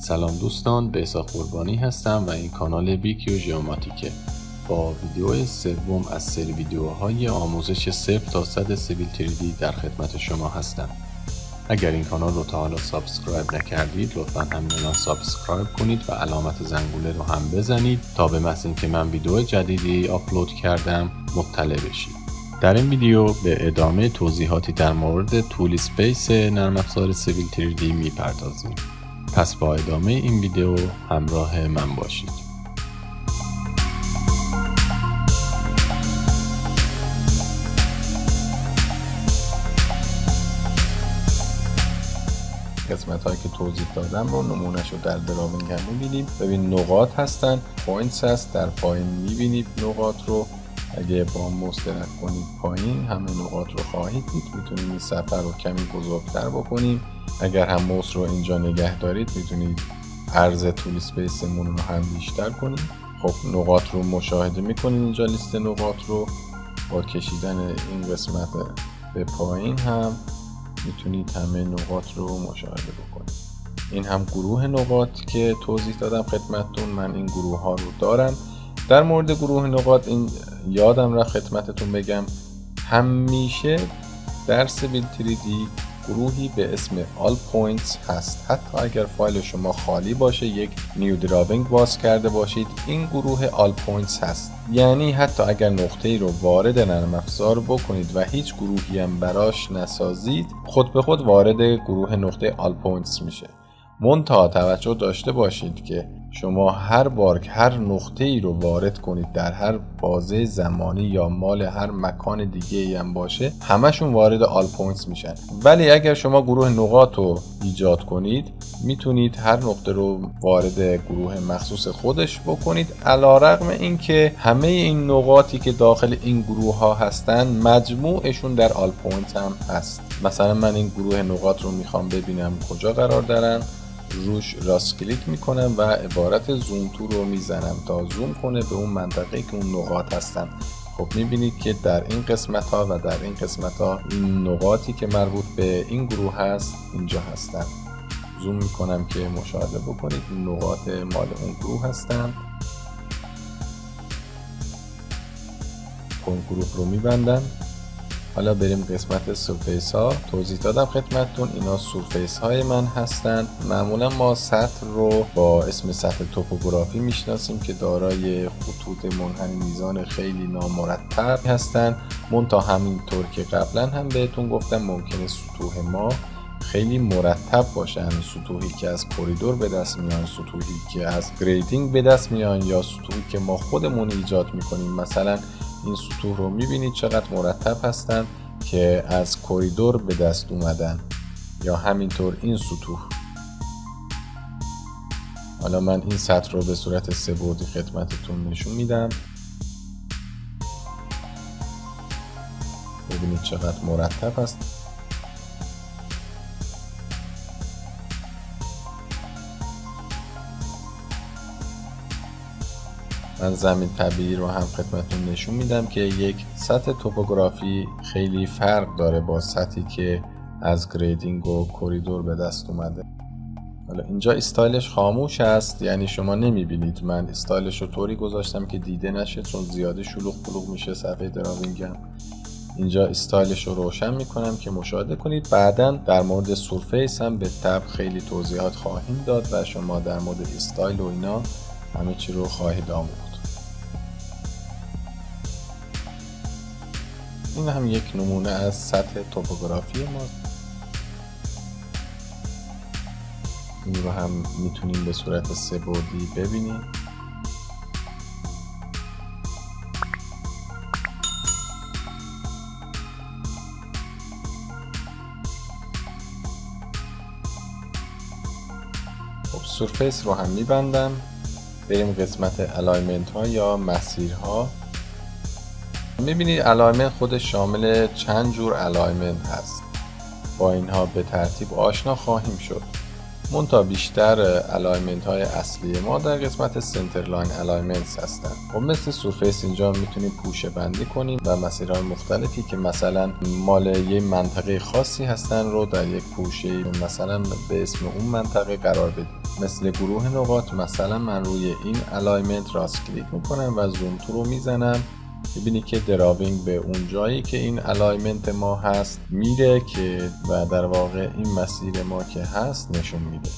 سلام دوستان، بهزاد قربانی هستم و این کانال بیکیو ژئوماتیکه. با ویدیو سوم از سری ویدیوهای آموزش 0 تا 100 سیویل 3D در خدمت شما هستم. اگر این کانال رو تا حالا سابسکرایب نکردید لطفا همین الان سابسکرایب کنید و علامت زنگوله رو هم بزنید تا به محض اینکه من ویدیو جدیدی آپلود کردم مطلع بشید. در این ویدیو به ادامه توضیحاتی در مورد تول اسپیس نرم افزار سیویل 3D میپردازیم. پس با ادامه این ویدیو همراه من باشید. قسمت هایی که توضیح دادم رو نمونهش رو در دراوینگ هم میبینیم. ببین نقاط هستن، پوینتس هست، در پایین میبینید نقاط رو. اگه با موس درک کنید پایین همه نقاط رو خواهید دید. میتونید این صفحه رو کمی بزرگتر بکنیم. اگر هم موس رو اینجا نگه دارید میتونید عرض تول اسپیسمون رو هم بیشتر کنید. خب نقاط رو مشاهده میکنید اینجا لیست نقاط رو. با کشیدن این قسمت به پایین هم میتونید همه نقاط رو مشاهده بکنید. این هم گروه نقاط که توضیح دادم خدمتتون. من این گروه ها رو دارم. در مورد گروه نقاط این یادم را خدمتتون بگم، همیشه در سیویل 3D گروهی به اسم All Points هست. حتی اگر فایل شما خالی باشه، یک نیو دراوینگ باز کرده باشید، این گروه All Points هست. یعنی حتی اگر نقطه‌ای رو وارد نرم افزار بکنید و هیچ گروهی هم براش نسازید، خود به خود وارد گروه نقطه All Points میشه. منتها توجه داشته باشید که شما هر بار که هر نقطه‌ای رو وارد کنید در هر بازه زمانی یا مال هر مکان دیگه‌ای هم باشه، همشون وارد آل پوینتس میشن. ولی اگر شما گروه نقاط رو ایجاد کنید میتونید هر نقطه رو وارد گروه مخصوص خودش بکنید، علی‌رغم اینکه همه این نقاطی که داخل این گروه ها هستن مجموعشون در آل پوینت هم هست. مثلا من این گروه نقاط رو میخوام ببینم کجا قرار دارن، روش راست کلیک میکنم و عبارت زوم تو رو میزنم تا زوم کنه به اون منطقه که اون نقاط هستن. خب میبینید که در این قسمت ها و در این قسمت ها این نقاطی که مربوط به این گروه هست اینجا هستن. زوم میکنم که مشاهده بکنید این نقاط مال اون گروه هستن. اون گروه رو میبندم. حالا بریم قسمت سورفیس ها. توضیح دادم خدمتتون اینا سورفیس های من هستن. معمولا ما سطح رو با اسم سطح توپوگرافی میشناسیم که دارای خطوط منحنی میزان خیلی نامرتب هستن. منتها همینطور که قبلا هم بهتون گفتم ممکنه سطوح ما خیلی مرتب باشن، سطوحی که از کوریدور به دست میان، سطوحی که از گریدینگ به دست میان، یا سطوحی که ما خودمون ایجاد میکنیم. مثلا این سطوح رو میبینید چقدر مرتب هستن که از کوریدور به دست اومدن، یا همینطور این سطوح. حالا من این سطح رو به صورت 3 بعدی خدمتتون نشون میدم. ببینید چقدر مرتب هست. من زمین طبیعی رو هم خدمتتون نشون میدم که یک سطح توپوگرافی خیلی فرق داره با سطحی که از گریدینگ و کوریدور به دست اومده. حالا اینجا استایلش خاموش است، یعنی شما نمیبینید. من استایلش رو طوری گذاشتم که دیده نشه چون زیاده شلوغ پلوغ میشه صفحه دراوینگم. اینجا استایلش رو روشن میکنم که مشاهده کنید. بعداً در مورد سورفیس هم به طبع خیلی توضیحات خواهیم داد و شما در مورد استایل و اینا همه چی رو خواهید آموخت. این هم یک نمونه از سطح توپوگرافی ما. این رو هم میتونیم به صورت 3 بعدی ببینیم. خب سورفیس رو هم میبندم. بریم قسمت الاینمنت ها یا مسیرها. میبینید الاینمنت خودش شامل چند جور الاینمنت هست. با اینها به ترتیب آشنا خواهیم شد. منتها بیشتر الاینمنت های اصلی ما در قسمت سنتر لاین الاینمنتس هستن. و مثل سورفیس اینجا میتونیم پوشه بندی کنیم و مسیرهای مختلفی که مثلا مال یه منطقه خاصی هستن رو در یک پوشه مثلا به اسم اون منطقه قرار بدیم. مثل گروه نقاط، مثلا من روی این الاینمنت راست کلیک میکنم و زوم تو رو میزنم، می‌بینی که دراوینگ به اون جایی که این الاینمنت ما هست میره که و در واقع این مسیر ما که هست نشون میده.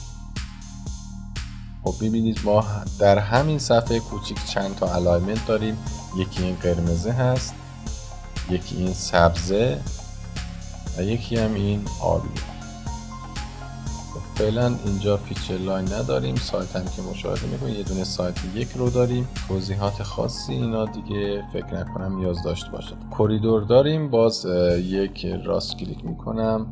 خب می‌بینید ما در همین صفحه کوچیک چند تا الاینمنت داریم. یکی این قرمزه هست، یکی این سبزه و یکی هم این آبی. فعلا اینجا فیچر لاین نداریم. سایت هم که مشاهده میکنید یه دونه سایت یک رو داریم. توضیحات خاصی اینا دیگه فکر نکنم نیاز داشته باشد. کوریدور داریم، باز یک راست کلیک میکنم،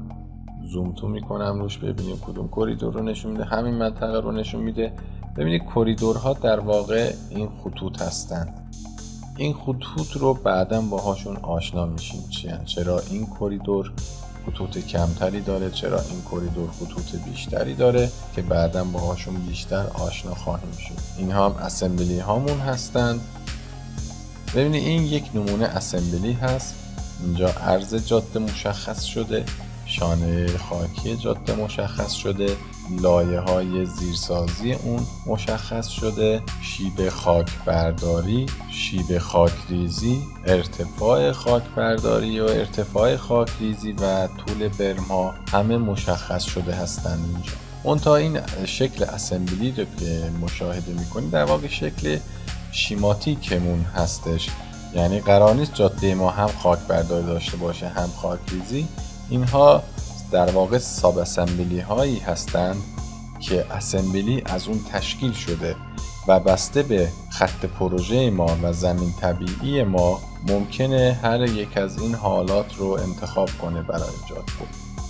زوم تو میکنم روش، ببینیم کدوم کوریدور رو نشون میده. همین منطقه رو نشون میده. ببینید کوریدورها در واقع این خطوط هستند. این خطوط رو بعداً باهاشون آشنا میشیم. چرا این کوریدور خطوط کمتری داره، چرا این کوریدور خطوط بیشتری داره، که بعداً باهاشون بیشتر آشنا خواهیم شد. اینها هم اسمبلی هامون هستند. ببینید این یک نمونه اسمبلی هست. اینجا عرض جاده مشخص شده، شانه خاکی جاده مشخص شده، لایه های زیرسازی اون مشخص شده، شیب خاک برداری، شیب خاک ریزی، ارتفاع خاک برداری و ارتفاع خاک ریزی و طول برما همه مشخص شده هستند اینجا. منتها این شکل اسمبلی رو که مشاهده میکنید در واقع شکل شیماتیکمون هستش. یعنی قرار نیست جاده ما هم خاک برداری داشته باشه هم خاک ریزی. اینها در واقع ساب اسمبلی هایی هستند که اسمبلی از اون تشکیل شده و بسته به خط پروژه ما و زمین طبیعی ما ممکنه هر یک از این حالات رو انتخاب کنه برای جاده،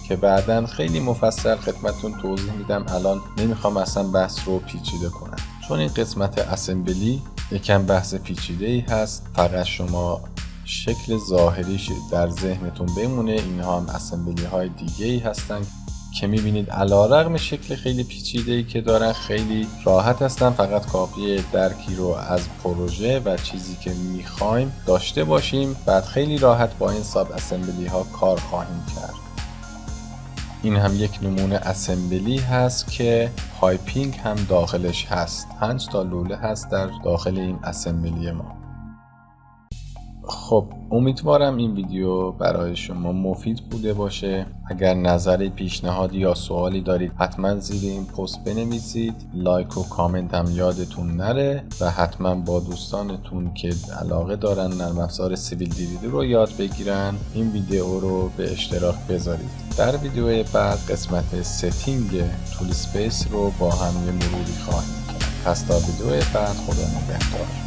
که بعداً خیلی مفصل خدمتتون توضیح میدم. الان نمیخوام اصلا بحث رو پیچیده کنم، چون این قسمت اسمبلی یکم بحث پیچیده ای هست. فقط شما شکل ظاهریش در ذهنتون بمونه. اینها هم اسمبلی های دیگه ای هستن که میبینید علیرغم شکل خیلی پیچیده ای که دارن خیلی راحت هستن. فقط کافیه درکی رو از پروژه و چیزی که میخوایم داشته باشیم، بعد خیلی راحت با این ساب اسمبلی ها کار خواهیم کرد. این هم یک نمونه اسمبلی هست که پایپینگ هم داخلش هست. 5 تا لوله هست در داخل این اسمبلی ما. خب امیدوارم این ویدیو برای شما مفید بوده باشه. اگر نظری، پیشنهادی یا سوالی دارید حتما زیر این پست بنویسید. لایک و کامنت هم یادتون نره و حتما با دوستانتون که علاقه دارن نرم افزار سیویل 3D رو یاد بگیرن این ویدیو رو به اشتراک بذارید. در ویدیو بعد قسمت ستینگ تول اسپیس رو با هم یه مروری خواهیم کرد. پس تا ویدیو بعد، خدا نگهدار.